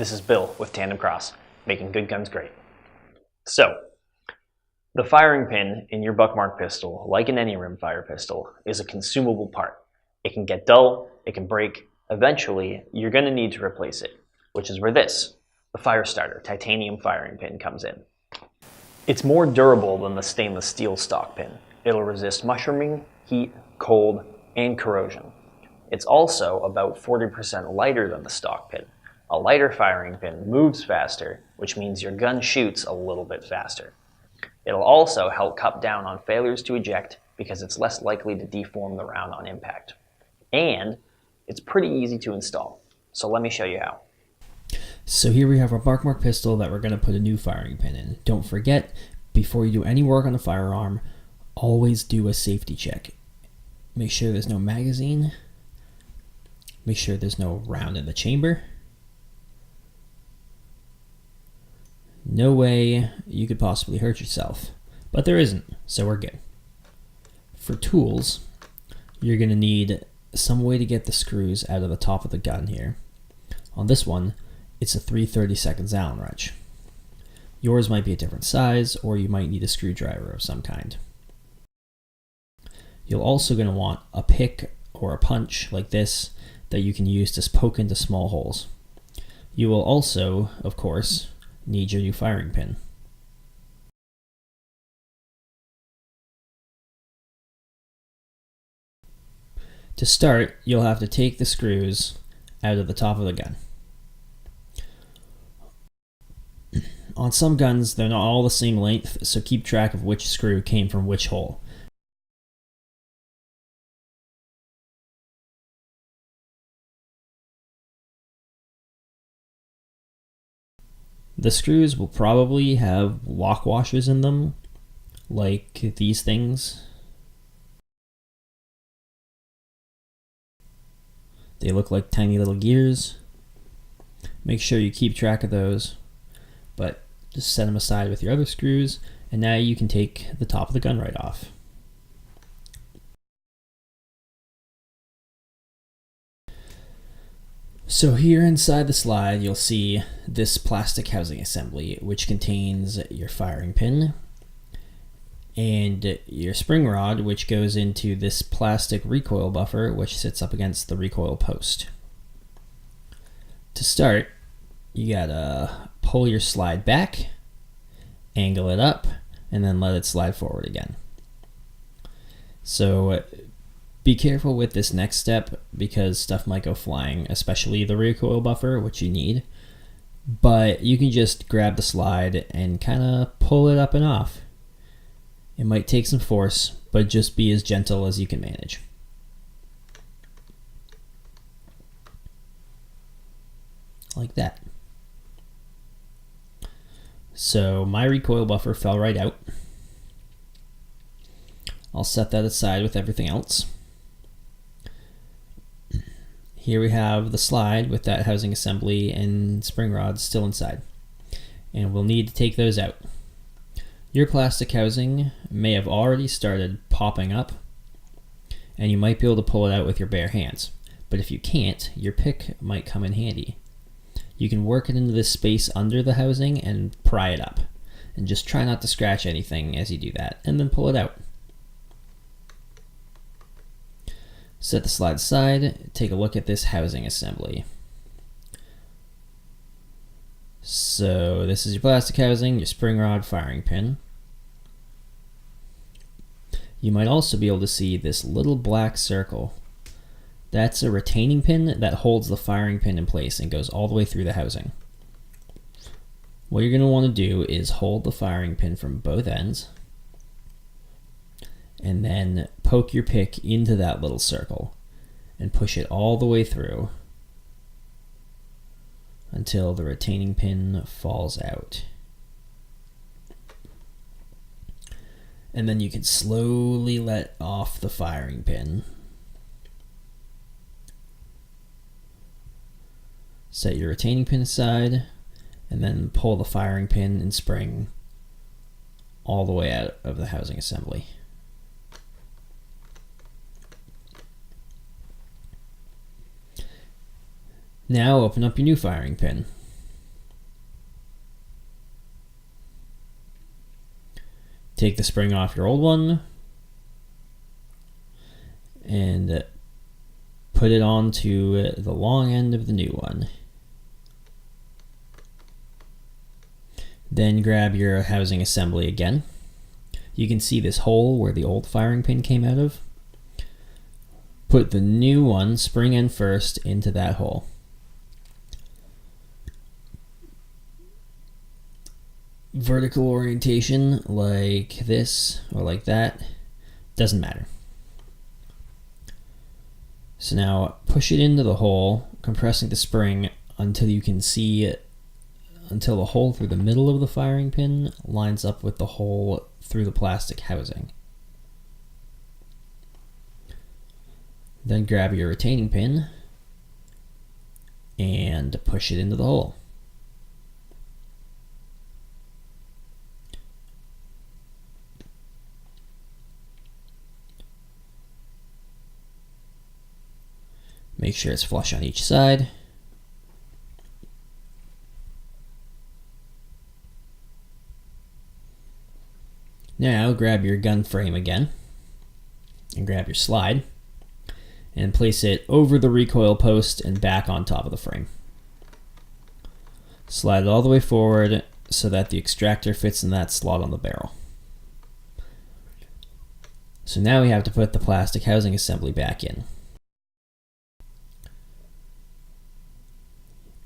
this is Bill with TANDEMKROSS, making good guns great. So, the firing pin in your buckmark pistol, like in any rimfire pistol, is a consumable part. It can get dull, it can break. Eventually, you're going to need to replace it, which is where this, the fire starter titanium firing pin, comes in. It's more durable than the stainless steel stock pin. It'll resist mushrooming, heat, cold, and corrosion. It's also about 40% lighter than the stock pin. A lighter firing pin moves faster, which means your gun shoots a little bit faster. It'll also help cut down on failures to eject because it's less likely to deform the round on impact. And it's pretty easy to install. So let me show you how. So here we have our buckmark pistol that we're going to put a new firing pin in. Don't forget, before you do any work on the firearm, always do a safety check. Make sure there's no magazine. Make sure there's no round in the chamber. No way you could possibly hurt yourself, but there isn't, so we're good. For tools, you're going to need some way to get the screws out of the top of the gun here. On this one, it's a 3/32 Allen wrench. Yours might be a different size, or you might need a screwdriver of some kind. You're also going to want a pick or a punch like this that you can use to poke into small holes. You will also, of course, need your new firing pin. To start, you'll have to take the screws out of the top of the gun. On some guns, they're not all the same length, so keep track of which screw came from which hole. The screws will probably have lock washers in them, like these things. They look like tiny little gears. Make sure you keep track of those, but just set them aside with your other screws, and now you can take the top of the gun right off. So here inside the slide, you'll see this plastic housing assembly, which contains your firing pin and your spring rod, which goes into this plastic recoil buffer, which sits up against the recoil post. To start, you gotta pull your slide back, angle it up, and then let it slide forward again. So be careful with this next step because stuff might go flying, especially the recoil buffer, which you need. But you can just grab the slide and kind of pull it up and off. It might take some force, but just be as gentle as you can manage. Like that. So my recoil buffer fell right out. I'll set that aside with everything else. Here we have the slide with that housing assembly and spring rods still inside. And we'll need to take those out. Your plastic housing may have already started popping up, and you might be able to pull it out with your bare hands. But if you can't, your pick might come in handy. You can work it into this space under the housing and pry it up. And just try not to scratch anything as you do that, and then pull it out. Set the slide aside, take a look at this housing assembly. So this is your plastic housing, your spring rod, firing pin. You might also be able to see this little black circle. That's a retaining pin that holds the firing pin in place and goes all the way through the housing. What you're going to want to do is hold the firing pin from both ends and then poke your pick into that little circle and push it all the way through until the retaining pin falls out. And then you can slowly let off the firing pin. Set your retaining pin aside and then pull the firing pin and spring all the way out of the housing assembly. Now open up your new firing pin. Take the spring off your old one and put it onto the long end of the new one. Then grab your housing assembly again. You can see this hole where the old firing pin came out of. Put the new one, spring end first, into that hole. Vertical orientation like this or like that, doesn't matter. So now push it into the hole, compressing the spring until you can see it, until the hole through the middle of the firing pin lines up with the hole through the plastic housing. Then grab your retaining pin and push it into the hole. Make sure it's flush on each side. Now grab your gun frame again and grab your slide and place it over the recoil post and back on top of the frame. Slide it all the way forward so that the extractor fits in that slot on the barrel. So now we have to put the plastic housing assembly back in.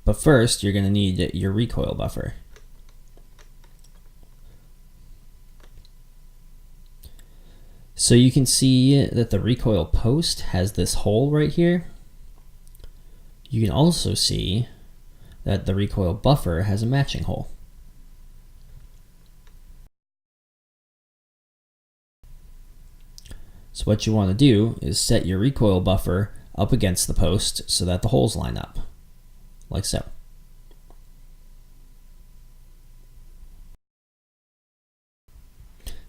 But first, you're going to need your recoil buffer. So you can see that the recoil post has this hole right here. You can also see that the recoil buffer has a matching hole. So what you want to do is set your recoil buffer up against the post so that the holes line up, like so.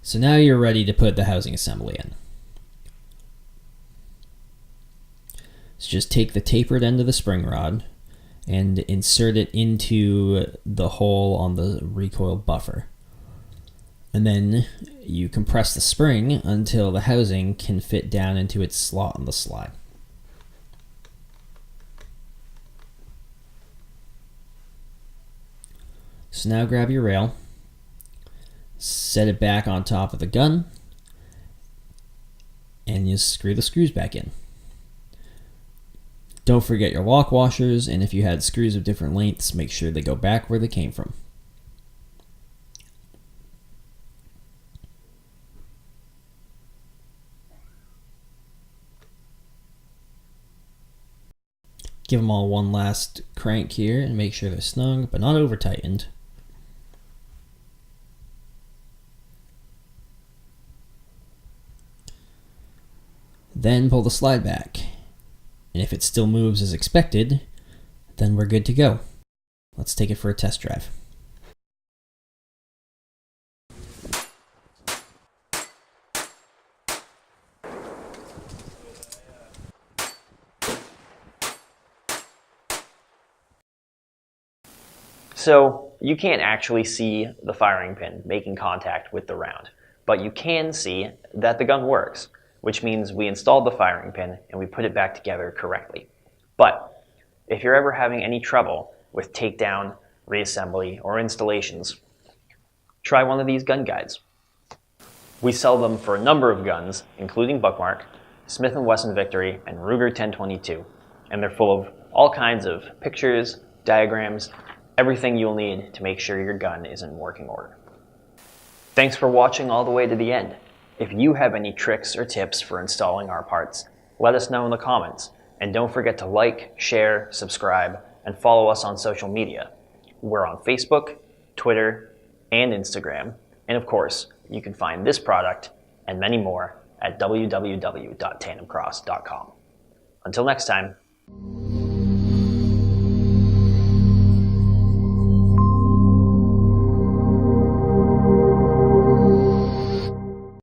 So now you're ready to put the housing assembly in. So just take the tapered end of the spring rod and insert it into the hole on the recoil buffer. And then you compress the spring until the housing can fit down into its slot on the slide. So now grab your rail, set it back on top of the gun, and you screw the screws back in. Don't forget your lock washers, and if you had screws of different lengths, make sure they go back where they came from. Give them all one last crank here and make sure they're snug, but not over tightened. Then pull the slide back. And if it still moves as expected, then we're good to go. Let's take it for a test drive. So you can't actually see the firing pin making contact with the round, but you can see that the gun works, which means we installed the firing pin and we put it back together correctly. But if you're ever having any trouble with takedown, reassembly, or installations, try one of these gun guides. We sell them for a number of guns, including Buckmark, Smith & Wesson Victory, and Ruger 1022, and they're full of all kinds of pictures, diagrams, everything you'll need to make sure your gun is in working order. Thanks for watching all the way to the end. If you have any tricks or tips for installing our parts, let us know in the comments. And don't forget to like, share, subscribe, and follow us on social media. We're on Facebook, Twitter, and Instagram. And of course, you can find this product and many more at www.tandemkross.com. Until next time.